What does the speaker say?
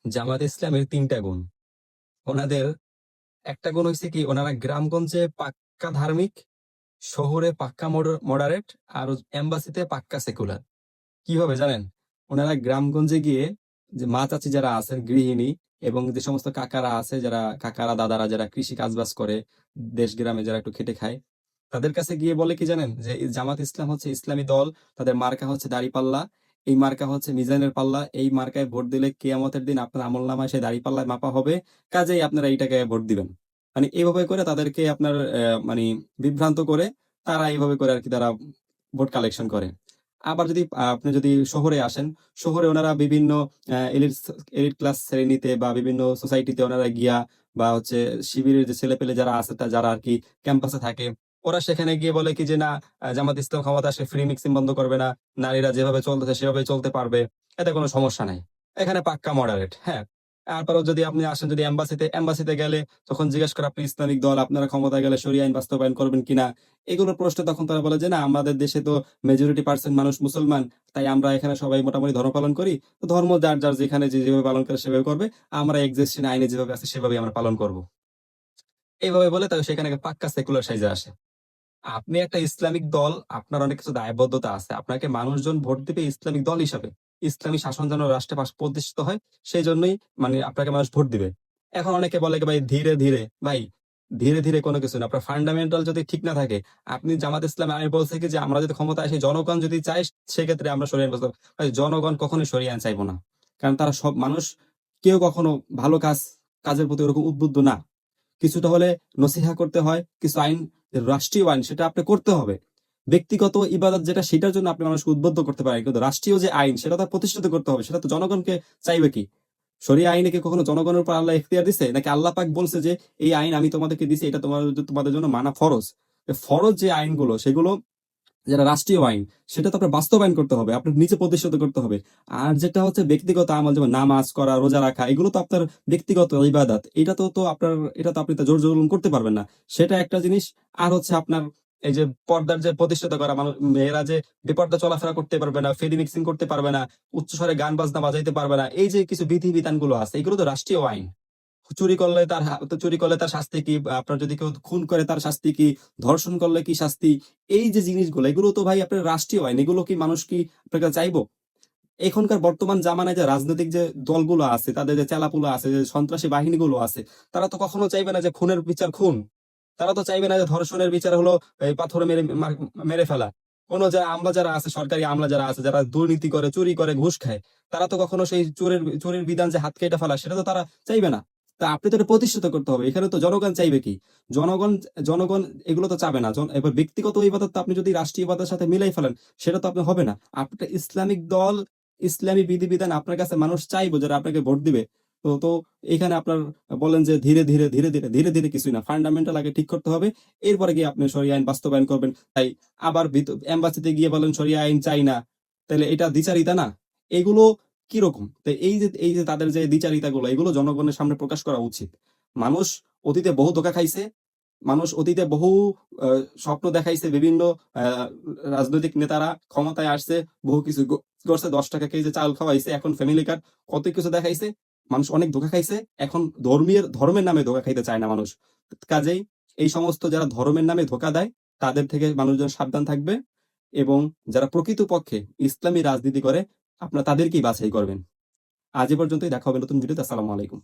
জামাত ইসলামের ৩টা গুণ। ওনাদের একটা গুণ হইছে কি, ওনারা গ্রামগঞ্জে পাক্কা ধার্মিক, শহরে পাক্কা মডারেট, আর এম্বাসিতে পাক্কা সেকুলার। কিভাবে জানেন? ওনারা গ্রামগঞ্জে গিয়ে যে মা চাচি যারা আছেন গৃহিণী, এবং যে সমস্ত কাকারা আছে, যারা কাকারা দাদারা যারা কৃষি কাজবাজ করে, দেশ গ্রামে যারা একটু খেটে খায়, তাদের কাছে গিয়ে বলে কি জানেন, যে এই জামাত ইসলাম হচ্ছে ইসলামী দল, তাদের মার্কা হচ্ছে দাড়িপাল্লা, এই মার্কা হচ্ছে মিজানের পাল্লা, এই মার্কায় ভোট দিলে কিয়ামতের দিন আপনার আমলনামায় সেই দাড়িপাল্লায় মাপা হবে, কাজেই আপনারা এইটাকে ভোট দিবেন। মানে এইভাবে করে তাদেরকে আপনার মানে বিভ্রান্ত করে, তারা এইভাবে করে আর কি তারা ভোট কালেকশন করে। আবার যদি আপনি যদি শহরে আসেন, শহরে ওনারা বিভিন্ন এলিট এলিট ক্লাস শ্রেণীতে বা বিভিন্ন সোসাইটিতে ওনারা গিয়া, বা হচ্ছে শিবিরের যে ছেলেপেলে যারা আছে, যারা আর কি ক্যাম্পাসে থাকে, ওরা সেখানে গিয়ে বলে কি যে না, জামাত ইসলাম ক্ষমতা আসলে ফ্রি মিক্সিং বন্ধ করবে না, নারীরা যেভাবে চলতেছে সেভাবে চলতে পারবে, এতে কোনো সমস্যা নাই, এখানে পাক্কা মডারেট। হ্যাঁ, তারপরেও যদি আপনি আসেন, যদি এম্বাসিতে গেলে তখন জিজ্ঞেস করে আপনি ইসলামিক দল, আপনারা ক্ষমতায় গেলে শরিয়া আইন বাস্তবায়ন করবেন কিনা, এগুলোর প্রশ্ন তখন তারা বলে যে না, আমাদের দেশে তো মেজরিটি পার্সেন্ট মানুষ মুসলমান, তাই আমরা এখানে সবাই মোটামুটি ধর্ম পালন করি, তো ধর্ম যার যার যেখানে যেভাবে পালন করে সেভাবে করবে, আমরা এক্সিস্টিং আইনে যেভাবে আছে সেভাবে আমরা পালন করব। এইভাবে বলে তাই সেখানে পাক্কা সেকুলার সাইজে আসে। আপনি একটা ইসলামিক দল, আপনার অনেক কিছু দায়বদ্ধতা আছে, আপনাকে মানুষজন ভোট দিবে ইসলামিক দল হিসাবে, ইসলামী শাসন যেন রাষ্ট্রে প্রতিষ্ঠিত হয়, সেই জন্যই মানে আপনাকে মানুষ ভোট দিবে। এখন অনেকে বলে কি ভাই ধীরে ধীরে, ভাই ধীরে ধীরে কোনো কিছু না, আপনার ফান্ডামেন্টাল যদি ঠিক না থাকে, আপনি জামাত ইসলাম আমি বলছি কি যে আমরা যদি ক্ষমতা আসি, জনগণ যদি চায় সেক্ষেত্রে আমরা সরিয়ে আইন, ভাই জনগণ কখনোই সরিয়ে আইন চাইবো না, কারণ তারা সব মানুষ, কেউ কখনো ভালো কাজের প্রতি ওরকম উদ্বুদ্ধ না। কিছুটা হলে নসিহা করতে হয়, কিছু আইন, যে রাষ্ট্রীয় আইন সেটা আপনি করতে হবে। ব্যক্তিগত ইবাদত যেটা, সেটার জন্য আপনি মানুষকে উদ্বুদ্ধ করতে পারেন, কিন্তু রাষ্ট্রীয় যে আইন সেটা তো প্রতিষ্ঠিত করতে হবে, সেটা তো জনগণকে চাইবে কি? শরিয়া আইনে কি কখনো জনগণের উপর আল্লাহ এখতিয়ার দিছে, নাকি আল্লাহ পাক বলছে যে এই আইন আমি তোমাদেরকে দিছি, এটা তোমাদের জন্য মানা ফরজ? ফরজ যে আইনগুলো সেগুলো, যেটা রাষ্ট্রীয় আইন, সেটা তো আপনার বাস্তবায়ন করতে হবে, আপনার নিচে প্রতিষ্ঠিত করতে হবে। আর যেটা হচ্ছে ব্যক্তিগত আমল, যেমন নামাজ করা, রোজা রাখা, এগুলো তো আপনার ব্যক্তিগত ইবাদত, এটা তো আপনার, এটা তো আপনি তো জোর জুলুম করতে পারবেন না, সেটা একটা জিনিস। আর হচ্ছে আপনার এই যে পর্দার যে প্রতিষ্ঠিত করা, মানুষ মেয়েরা যে বেপর্দা চলাফেরা করতে পারবে না, ফেরি মিক্সিং করতে পারবে না, উচ্চস্বরে গান বাজনা বাজাইতে পারবে না, এই যে কিছু বিধি বিধানগুলো আছে, এগুলো তো রাষ্ট্রীয় আইন। চুরি করলে তার শাস্তি কি, আপনার যদি কেউ খুন করে তার শাস্তি কি, ধর্ষণ করলে কি শাস্তি, এই যে জিনিসগুলো, এগুলো তো ভাই আপনার রাষ্ট্রীয় আইন, এগুলো কি মানুষ কি আপনার কাছে চাইবো? এখনকার বর্তমান জামানায় যে রাজনৈতিক যে দলগুলো আছে, তাদের যে চেলাপুলা আছে, যে সন্ত্রাসী বাহিনীগুলো আছে, তারা তো কখনো চাইবে না যে খুনের বিচার খুন, তারা তো চাইবে না যে ধর্ষণের বিচার হলো এই পাথরে মেরে ফেলা। কোনো আমলা যারা আছে, সরকারি আমলা যারা আছে, যারা দুর্নীতি করে, চুরি করে, ঘুষ খায়, তারা তো কখনো সেই চুরির বিধান যে হাত কেটে ফেলা, সেটা তো তারা চাইবে না। তা আপনি তো এটা প্রতিষ্ঠিত করতে হবে, এখানে তো জনগণ চাইবে কি? জনগণ জনগণ এগুলো তো চাবে না। এবার ব্যক্তিগত ইবাদত তো আপনি যদি রাষ্ট্রীয় ইবাদতের সাথে মিলাই ফেলেন, সেটা তো আপনি হবে না। আপনি একটা ইসলামিক দল, ইসলামী বিধিবিধান আপনার কাছে মানুষ চাইবো, যারা আপনাকে ভোট দিবে। তো এখানে আপনার বলেন যে ধীরে ধীরে ধীরে ধীরে ধীরে ধীরে কিছুই না, ফান্ডামেন্টাল আগে ঠিক করতে হবে, এরপরে গিয়ে আপনি শরিয়া আইন বাস্তবায়ন করবেন। তাই আবার এম্বাসিতে গিয়ে বলেন শরিয়া আইন চাই না, তাহলে এটা দ্বিচারিতা না? এগুলো কিরকম? তো এই যে তাদের যে দ্বিচারিতা গুলো, এগুলো জনগণের সামনে প্রকাশ করা উচিত। মানুষ অতীতে বহু ধোঁকা খাইছে, মানুষ অতীতে বহু স্বপ্ন দেখাইছে, বিভিন্ন রাজনৈতিক নেতারা ক্ষমতায় আসছে, বহু কিছু করছে, 10 টাকা কেজি চাল খাওয়াইছে, এখন ফ্যামিলি কার্ড, কত কিছু দেখাইছে, মানুষ অনেক ধোঁকা খাইছে। এখন ধর্মের নামে ধোঁকা খাইতে চায় না মানুষ। কাজেই এই সমস্ত যারা ধর্মের নামে ধোঁকা দেয়, তাদের থেকে মানুষজন সাবধান থাকবে, এবং যারা প্রকৃতপক্ষে ইসলামী রাজনীতি করে, আপনারা তাদেরকেই বাছাই করবেন। আজ এ পর্যন্তই, দেখা হবে নতুন ভিডিওতে। আসসালামু আলাইকুম।